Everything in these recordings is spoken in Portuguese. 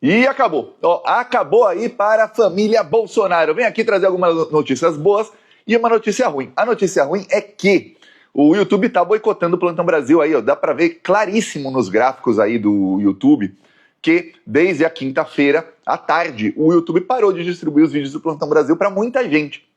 E acabou. Ó, acabou aí para a família Bolsonaro. Venho aqui trazer algumas notícias boas e uma notícia ruim. A notícia ruim é que o YouTube está boicotando o Plantão Brasil aí, ó. Dá para ver claríssimo nos gráficos aí do YouTube que desde a quinta-feira à tarde o YouTube parou de distribuir os vídeos do Plantão Brasil para muita gente.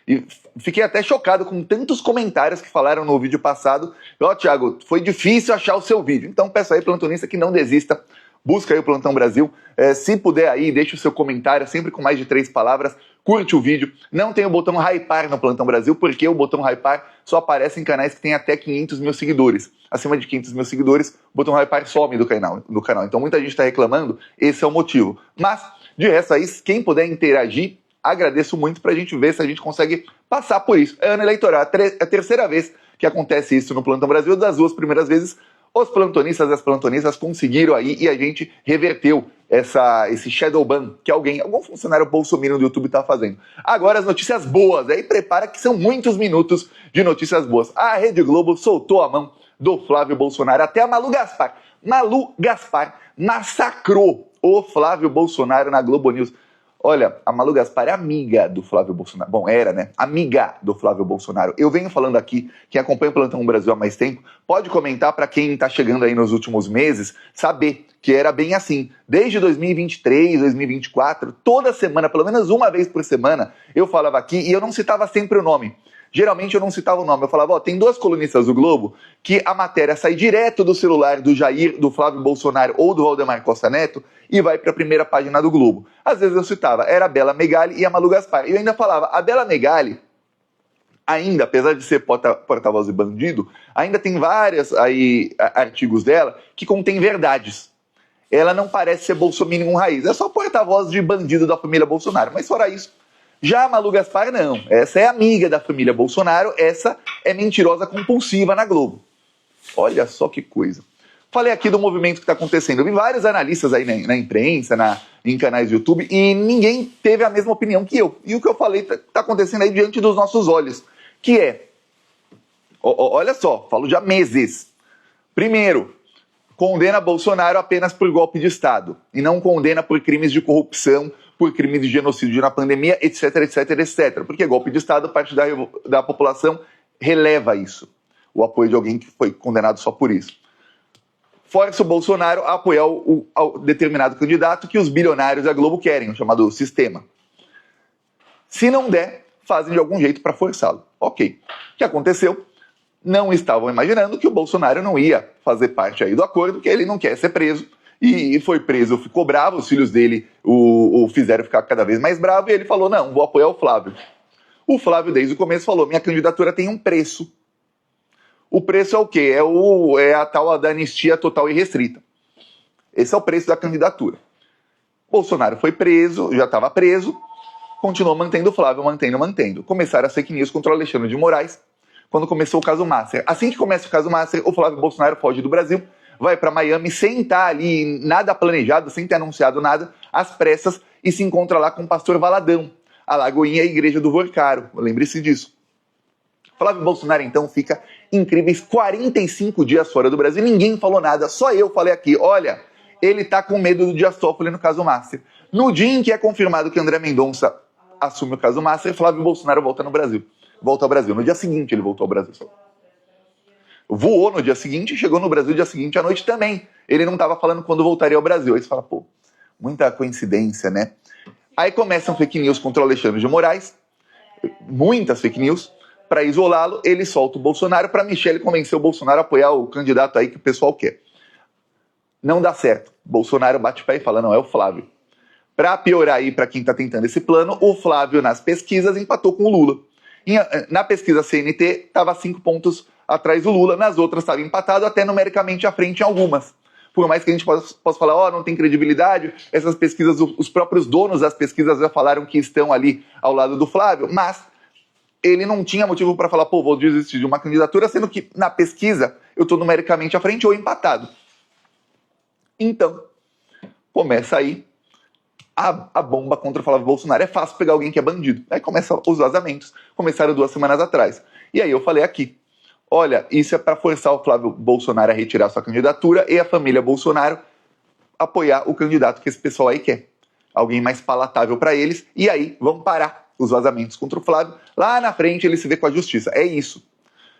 E fiquei até chocado com tantos comentários que falaram no vídeo passado. Ó, Thiago, foi difícil achar o seu vídeo. Então peço aí, plantonista, que não desista. Busca aí o Plantão Brasil. Se puder aí, deixa o seu comentário, sempre com mais de 3 palavras. Curte o vídeo. Não tem o botão hypar no Plantão Brasil, porque o botão hypar só aparece em canais que tem até 500 mil seguidores. Acima de 500 mil seguidores, o botão hypar some do canal. Então muita gente está reclamando, esse é o motivo. Mas, de resto aí, quem puder interagir, agradeço muito pra gente ver se a gente consegue passar por isso. É ano eleitoral, é a terceira vez que acontece isso no Plantão Brasil. Das 2 primeiras vezes, os plantonistas e as plantonistas conseguiram aí e a gente reverteu esse shadow ban que algum funcionário bolsominion do YouTube tá fazendo. Agora as notícias boas, aí prepara que são muitos minutos de notícias boas. A Rede Globo soltou a mão do Flávio Bolsonaro, até a Malu Gaspar massacrou o Flávio Bolsonaro na Globo News. Olha, a Malu Gaspar é amiga do Flávio Bolsonaro. Bom, era, né? Amiga do Flávio Bolsonaro. Eu venho falando aqui, quem acompanha o Plantão Brasil há mais tempo, pode comentar para quem tá chegando aí nos últimos meses, saber que era bem assim. Desde 2023, 2024, toda semana, pelo menos uma vez por semana, eu falava aqui e eu não citava sempre o nome. Geralmente eu não citava o nome, eu falava, ó, tem 2 colunistas do Globo que a matéria sai direto do celular do Jair, do Flávio Bolsonaro ou do Valdemar Costa Neto e vai para a primeira página do Globo. Às vezes eu citava, era a Bela Megali e a Malu Gaspar. E eu ainda falava, a Bela Megali, ainda, apesar de ser porta-voz de bandido, ainda tem vários aí artigos dela que contêm verdades. Ela não parece ser bolsominion raiz, é só porta-voz de bandido da família Bolsonaro, mas fora isso. Já a Malu Gaspar, não. Essa é amiga da família Bolsonaro, essa é mentirosa compulsiva na Globo. Olha só que coisa. Falei aqui do movimento que está acontecendo. Eu vi vários analistas aí na imprensa, em canais do YouTube, e ninguém teve a mesma opinião que eu. E o que eu falei está acontecendo aí diante dos nossos olhos, que é, olha só, falo já há meses. Primeiro, condena Bolsonaro apenas por golpe de Estado, e não condena por crimes de corrupção, por crimes de genocídio na pandemia, etc, etc, etc. Porque golpe de Estado, parte da população releva isso. O apoio de alguém que foi condenado só por isso. Força o Bolsonaro a apoiar o determinado candidato que os bilionários da Globo querem, o chamado sistema. Se não der, fazem de algum jeito para forçá-lo. Ok. O que aconteceu? Não estavam imaginando que o Bolsonaro não ia fazer parte aí do acordo, que ele não quer ser preso. E foi preso, ficou bravo, os filhos dele o fizeram ficar cada vez mais bravo, e ele falou, não, vou apoiar o Flávio. O Flávio, desde o começo, falou, minha candidatura tem um preço. O preço é o quê? É a tal da anistia total e restrita. Esse é o preço da candidatura. Bolsonaro foi preso, já estava preso, continuou mantendo o Flávio, mantendo. Começaram as fake news contra o Alexandre de Moraes, quando começou o caso Master. Assim que começa o caso Master, o Flávio Bolsonaro foge do Brasil, vai para Miami sem estar ali nada planejado, sem ter anunciado nada, às pressas, e se encontra lá com o pastor Valadão, a Lagoinha e a igreja do Vorcaro. Lembre-se disso. Flávio Bolsonaro, então, fica incríveis 45 dias fora do Brasil. Ninguém falou nada, só eu falei aqui. Olha, ele tá com medo do Dias Toffoli no caso Master. No dia em que é confirmado que André Mendonça assume o caso Master, Flávio Bolsonaro volta ao Brasil. No dia seguinte ele voltou ao Brasil. Voou no dia seguinte, chegou no Brasil no dia seguinte à noite também. Ele não estava falando quando voltaria ao Brasil. Aí você fala, pô, muita coincidência, né? Aí começam fake news contra o Alexandre de Moraes, muitas fake news. Para isolá-lo, ele solta o Bolsonaro para Michele convencer o Bolsonaro a apoiar o candidato aí que o pessoal quer. Não dá certo. Bolsonaro bate o pé e fala, não, é o Flávio. Para piorar aí, para quem está tentando esse plano, o Flávio nas pesquisas empatou com o Lula. Na pesquisa CNT, estava 5 pontos atrás do Lula, nas outras estava empatado, até numericamente à frente em algumas. Por mais que a gente possa falar, ó, não tem credibilidade, essas pesquisas, os próprios donos das pesquisas já falaram que estão ali ao lado do Flávio, mas ele não tinha motivo para falar, pô, vou desistir de uma candidatura, sendo que na pesquisa eu estou numericamente à frente ou empatado. Então, começa aí a bomba contra o Flávio Bolsonaro. É fácil pegar alguém que é bandido. Aí começam os vazamentos. Começaram 2 semanas atrás. E aí eu falei aqui, olha, isso é para forçar o Flávio Bolsonaro a retirar sua candidatura e a família Bolsonaro apoiar o candidato que esse pessoal aí quer. Alguém mais palatável para eles, e aí vão parar os vazamentos contra o Flávio. Lá na frente ele se vê com a justiça. É isso.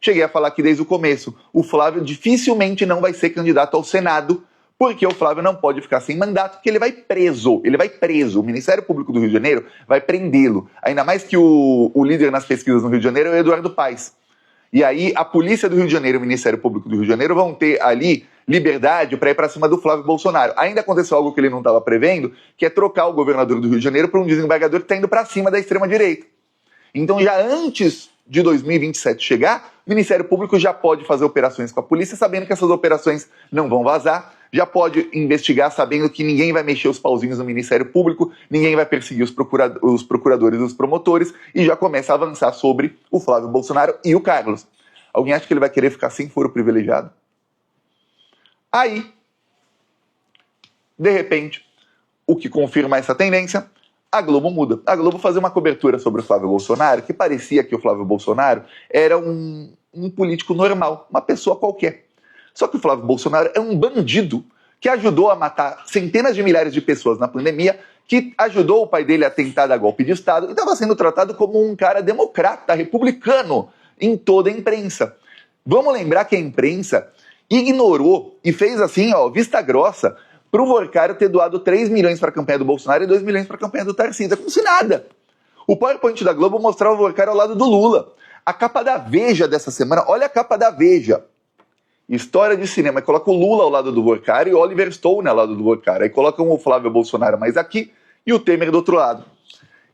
Cheguei a falar aqui desde o começo. O Flávio dificilmente não vai ser candidato ao Senado, porque o Flávio não pode ficar sem mandato, porque ele vai preso. Ele vai preso. O Ministério Público do Rio de Janeiro vai prendê-lo. Ainda mais que o líder nas pesquisas no Rio de Janeiro é o Eduardo Paes. E aí a Polícia do Rio de Janeiro e o Ministério Público do Rio de Janeiro vão ter ali liberdade para ir para cima do Flávio Bolsonaro. Ainda aconteceu algo que ele não estava prevendo, que é trocar o governador do Rio de Janeiro por um desembargador que está indo para cima da extrema-direita. Então já antes de 2027 chegar, o Ministério Público já pode fazer operações com a polícia, sabendo que essas operações não vão vazar, já pode investigar sabendo que ninguém vai mexer os pauzinhos no Ministério Público, ninguém vai perseguir os procuradores e os promotores, e já começa a avançar sobre o Flávio Bolsonaro e o Carlos. Alguém acha que ele vai querer ficar sem foro privilegiado? Aí, de repente, o que confirma essa tendência, a Globo muda. A Globo fazia uma cobertura sobre o Flávio Bolsonaro, que parecia que o Flávio Bolsonaro era um político normal, uma pessoa qualquer. Só que o Flávio Bolsonaro é um bandido que ajudou a matar centenas de milhares de pessoas na pandemia, que ajudou o pai dele a tentar dar golpe de Estado e estava sendo tratado como um cara democrata, republicano, em toda a imprensa. Vamos lembrar que a imprensa ignorou e fez assim, ó, vista grossa, para o Vorcário ter doado 3 milhões para a campanha do Bolsonaro e 2 milhões para a campanha do Tarcísio. É como se nada. O PowerPoint da Globo mostrava o Vorcário ao lado do Lula. A capa da Veja dessa semana, olha a capa da Veja. História de cinema, coloca o Lula ao lado do Vorcário e o Oliver Stone ao lado do Vorcário. Aí colocam o Flávio Bolsonaro mais aqui e o Temer do outro lado.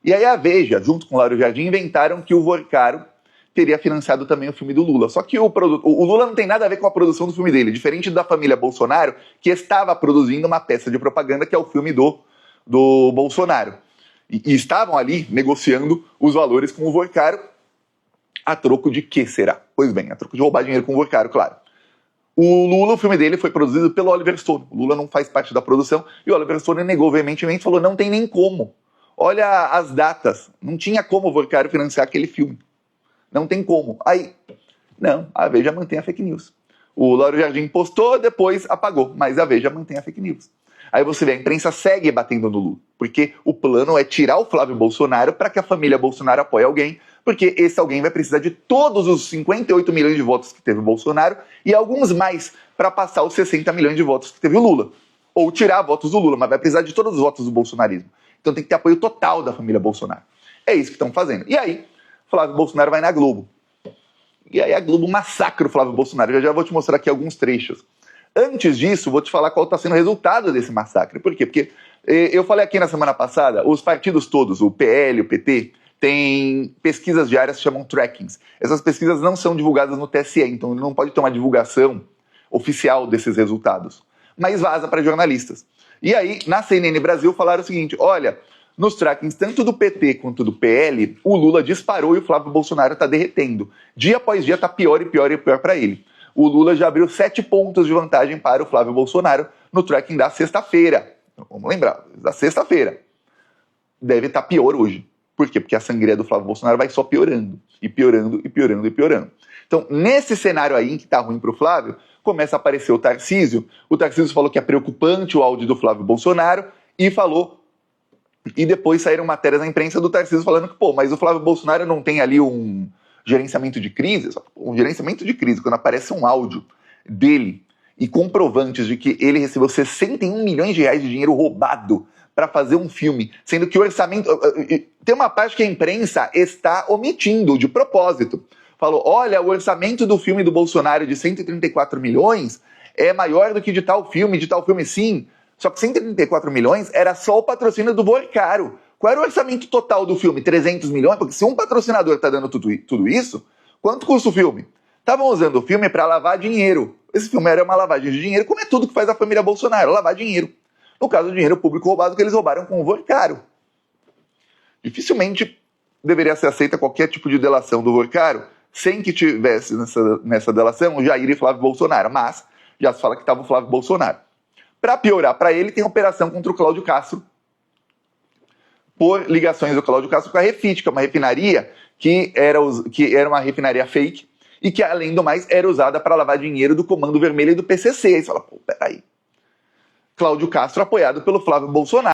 E aí a Veja, junto com o Lauro Jardim, inventaram que o Vorcário teria financiado também o filme do Lula. Só que o Lula não tem nada a ver com a produção do filme dele, diferente da família Bolsonaro, que estava produzindo uma peça de propaganda que é o filme do Bolsonaro. E estavam ali negociando os valores com o Vorcário a troco de quê será? Pois bem, a troco de roubar dinheiro com o Vorcário, claro. O Lula, o filme dele foi produzido pelo Oliver Stone. O Lula não faz parte da produção e o Oliver Stone negou veementemente e falou, não tem nem como. Olha as datas, não tinha como o Vorcário financiar aquele filme. Não tem como. Aí, não, a Veja mantém a fake news. O Lauro Jardim postou, depois apagou, mas a Veja mantém a fake news. Aí você vê, a imprensa segue batendo no Lula, porque o plano é tirar o Flávio Bolsonaro para que a família Bolsonaro apoie alguém, porque esse alguém vai precisar de todos os 58 milhões de votos que teve o Bolsonaro e alguns mais para passar os 60 milhões de votos que teve o Lula. Ou tirar votos do Lula, mas vai precisar de todos os votos do bolsonarismo. Então tem que ter apoio total da família Bolsonaro. É isso que estão fazendo. E aí, Flávio Bolsonaro vai na Globo. E aí a Globo massacra o Flávio Bolsonaro. Eu já vou te mostrar aqui alguns trechos. Antes disso, vou te falar qual está sendo o resultado desse massacre. Por quê? Porque eu falei aqui na semana passada, os partidos todos, o PL, o PT, têm pesquisas diárias que chamam trackings. Essas pesquisas não são divulgadas no TSE, então não pode ter uma divulgação oficial desses resultados. Mas vaza para jornalistas. E aí, na CNN Brasil, falaram o seguinte, olha, nos trackings tanto do PT quanto do PL, o Lula disparou e o Flávio Bolsonaro está derretendo. Dia após dia está pior e pior e pior para ele. O Lula já abriu 7 pontos de vantagem para o Flávio Bolsonaro no tracking da sexta-feira. Vamos lembrar, da sexta-feira. Deve estar pior hoje. Por quê? Porque a sangria do Flávio Bolsonaro vai só piorando, e piorando, e piorando, e piorando. Então, nesse cenário aí, em que está ruim para o Flávio, começa a aparecer o Tarcísio. O Tarcísio falou que é preocupante o áudio do Flávio Bolsonaro e falou... E depois saíram matérias na imprensa do Tarcísio falando que, pô, mas o Flávio Bolsonaro não tem ali um gerenciamento de crise? Um gerenciamento de crise, quando aparece um áudio dele e comprovantes de que ele recebeu 61 milhões de reais de dinheiro roubado para fazer um filme, sendo que o orçamento... Tem uma parte que a imprensa está omitindo de propósito. Falou, olha, o orçamento do filme do Bolsonaro de 134 milhões é maior do que de tal filme sim. Só que 134 milhões era só o patrocínio do Vorcário. Qual era o orçamento total do filme? 300 milhões? Porque se um patrocinador está dando tudo isso, quanto custa o filme? Estavam usando o filme para lavar dinheiro. Esse filme era uma lavagem de dinheiro, como é tudo que faz a família Bolsonaro, lavar dinheiro. No caso, o dinheiro público roubado que eles roubaram com o Vorcário. Dificilmente deveria ser aceita qualquer tipo de delação do Vorcário sem que tivesse nessa delação o Jair e Flávio Bolsonaro. Mas já se fala que estava o Flávio Bolsonaro. Para piorar para ele, tem a operação contra o Cláudio Castro, por ligações do Cláudio Castro com a Refit, que é uma refinaria que era uma refinaria fake e que, além do mais, era usada para lavar dinheiro do Comando Vermelho e do PCC. Aí você fala, pô, peraí. Cláudio Castro apoiado pelo Flávio Bolsonaro.